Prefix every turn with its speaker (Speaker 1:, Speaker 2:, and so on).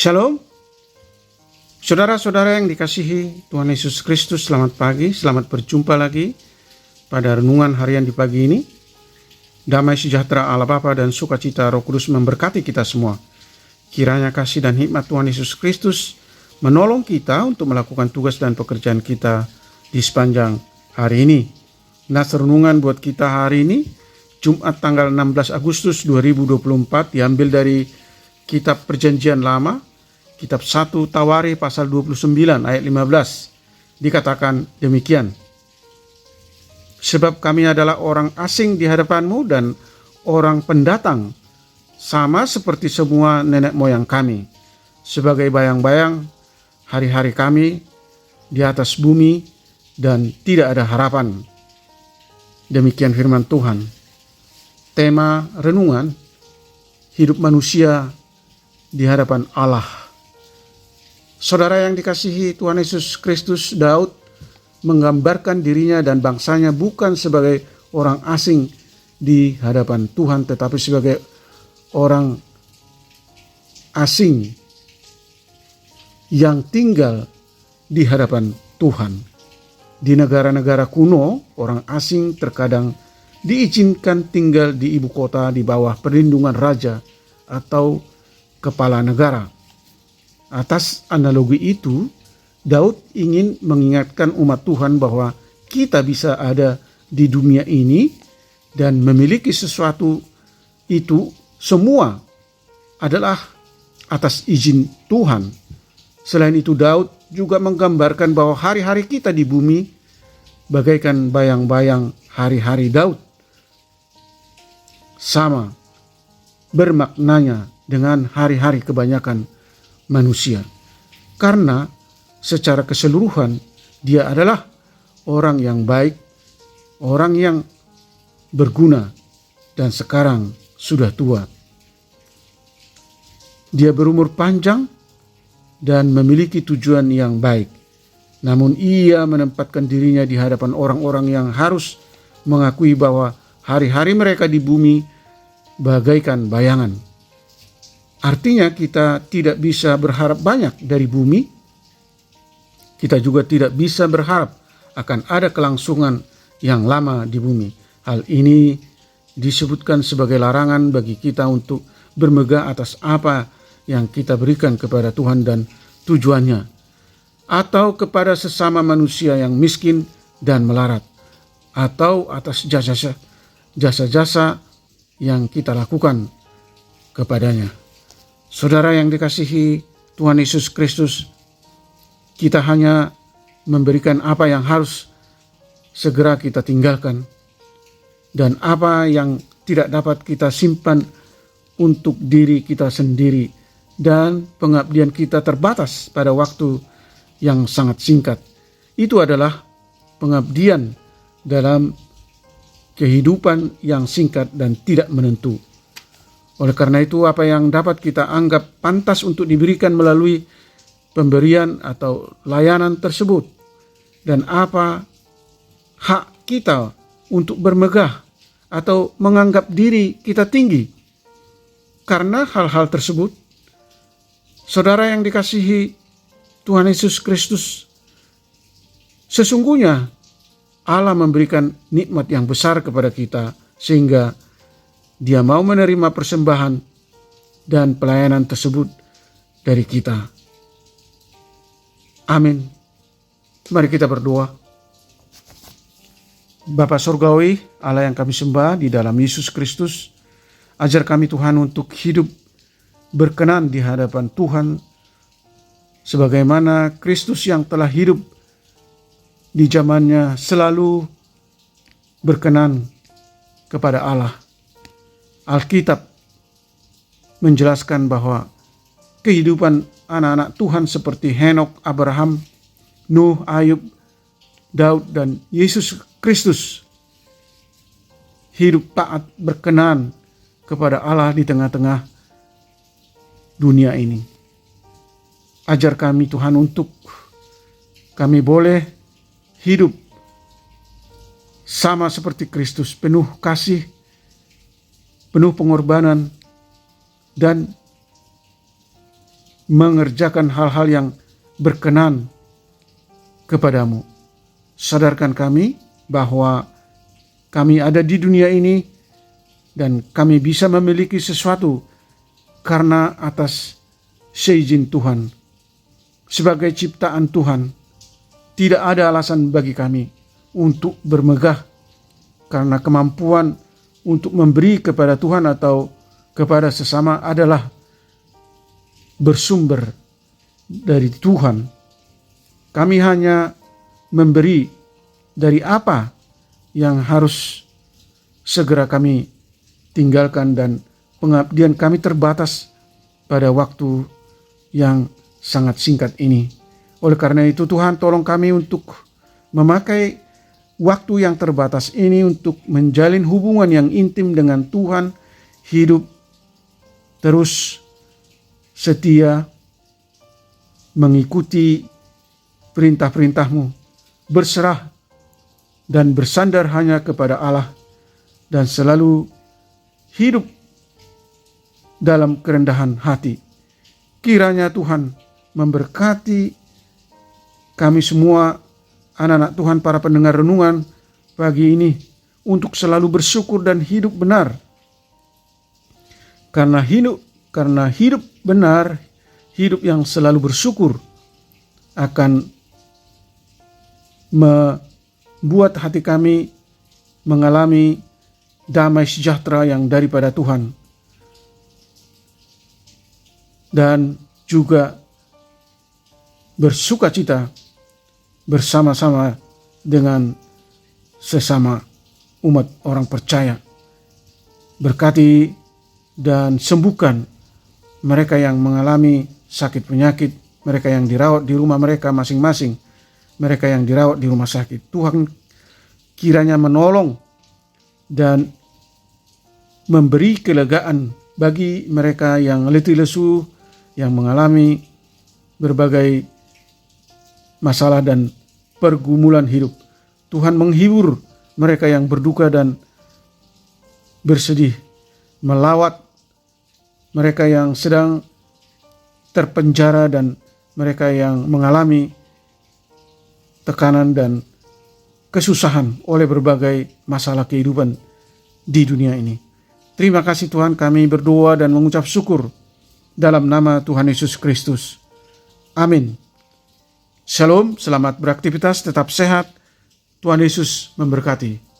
Speaker 1: Shalom, saudara-saudara yang dikasihi Tuhan Yesus Kristus, selamat pagi, selamat berjumpa lagi pada renungan harian di pagi ini. Damai sejahtera Allah Bapa dan sukacita Roh Kudus memberkati kita semua. Kiranya kasih dan hikmat Tuhan Yesus Kristus menolong kita untuk melakukan tugas dan pekerjaan kita di sepanjang hari ini. Nas renungan buat kita hari ini, Jumat tanggal 16 Agustus 2024, diambil dari Kitab Perjanjian Lama, Kitab 1 Tawari pasal 29 ayat 15, dikatakan demikian. Sebab kami adalah orang asing di hadapanmu dan orang pendatang, sama seperti semua nenek moyang kami. Sebagai bayang-bayang hari-hari kami di atas bumi dan tidak ada harapan. Demikian firman Tuhan. Tema renungan, hidup manusia di hadapan Allah. Saudara yang dikasihi Tuhan Yesus Kristus, Daud menggambarkan dirinya dan bangsanya bukan sebagai orang asing di hadapan Tuhan, tetapi sebagai orang asing yang tinggal di hadapan Tuhan. Di negara-negara kuno, orang asing terkadang diizinkan tinggal di ibu kota di bawah perlindungan raja atau kepala negara. Atas analogi itu, Daud ingin mengingatkan umat Tuhan bahwa kita bisa ada di dunia ini dan memiliki sesuatu itu semua adalah atas izin Tuhan. Selain itu, Daud juga menggambarkan bahwa hari-hari kita di bumi bagaikan bayang-bayang hari-hari Daud. Sama bermaknanya dengan hari-hari kebanyakan manusia. Karena secara keseluruhan dia adalah orang yang baik, orang yang berguna, dan sekarang sudah tua. Dia berumur panjang dan memiliki tujuan yang baik. Namun ia menempatkan dirinya di hadapan orang-orang yang harus mengakui bahwa hari-hari mereka di bumi bagaikan bayangan. Artinya kita tidak bisa berharap banyak dari bumi. Kita juga tidak bisa berharap akan ada kelangsungan yang lama di bumi. Hal ini disebutkan sebagai larangan bagi kita untuk bermegah atas apa yang kita berikan kepada Tuhan dan tujuannya, atau kepada sesama manusia yang miskin dan melarat, atau atas jasa-jasa yang kita lakukan kepadanya. Saudara yang dikasihi Tuhan Yesus Kristus, kita hanya memberikan apa yang harus segera kita tinggalkan dan apa yang tidak dapat kita simpan untuk diri kita sendiri, dan pengabdian kita terbatas pada waktu yang sangat singkat. Itu adalah pengabdian dalam kehidupan yang singkat dan tidak menentu. Oleh karena itu, apa yang dapat kita anggap pantas untuk diberikan melalui pemberian atau layanan tersebut, dan apa hak kita untuk bermegah atau menganggap diri kita tinggi karena hal-hal tersebut. Saudara yang dikasihi Tuhan Yesus Kristus, sesungguhnya Allah memberikan nikmat yang besar kepada kita sehingga Dia mau menerima persembahan dan pelayanan tersebut dari kita. Amin. Mari kita berdoa. Bapa Surgawi, Allah yang kami sembah di dalam Yesus Kristus, ajar kami Tuhan untuk hidup berkenan di hadapan Tuhan, sebagaimana Kristus yang telah hidup di zamannya selalu berkenan kepada Allah. Alkitab menjelaskan bahwa kehidupan anak-anak Tuhan seperti Henokh, Abraham, Nuh, Ayub, Daud, dan Yesus Kristus hidup taat berkenan kepada Allah di tengah-tengah dunia ini. Ajar kami Tuhan untuk kami boleh hidup sama seperti Kristus, penuh kasih, penuh pengorbanan, dan mengerjakan hal-hal yang berkenan kepadamu. Sadarkan kami bahwa kami ada di dunia ini dan kami bisa memiliki sesuatu karena atas seizin Tuhan. Sebagai ciptaan Tuhan, tidak ada alasan bagi kami untuk bermegah karena kemampuan untuk memberi kepada Tuhan atau kepada sesama adalah bersumber dari Tuhan. Kami hanya memberi dari apa yang harus segera kami tinggalkan, dan pengabdian kami terbatas pada waktu yang sangat singkat ini. Oleh karena itu Tuhan, tolong kami untuk memakai waktu yang terbatas ini untuk menjalin hubungan yang intim dengan Tuhan, hidup terus setia mengikuti perintah-perintah-Mu, berserah dan bersandar hanya kepada Allah, dan selalu hidup dalam kerendahan hati. Kiranya Tuhan memberkati kami semua, anak-anak Tuhan, para pendengar renungan pagi ini, untuk selalu bersyukur dan hidup benar. Karena hidup benar, hidup yang selalu bersyukur akan membuat hati kami mengalami damai sejahtera yang daripada Tuhan, dan juga bersukacita bersama-sama dengan sesama umat orang percaya. Berkati dan sembuhkan mereka yang mengalami sakit penyakit, mereka yang dirawat di rumah mereka masing-masing, mereka yang dirawat di rumah sakit. Tuhan kiranya menolong dan memberi kelegaan bagi mereka yang letih lesu, yang mengalami berbagai masalah dan pergumulan hidup. Tuhan menghibur mereka yang berduka dan bersedih, melawat mereka yang sedang terpenjara dan mereka yang mengalami tekanan dan kesusahan oleh berbagai masalah kehidupan di dunia ini. Terima kasih Tuhan, kami berdoa dan mengucap syukur dalam nama Tuhan Yesus Kristus. Amin. Shalom, selamat beraktivitas, tetap sehat. Tuhan Yesus memberkati.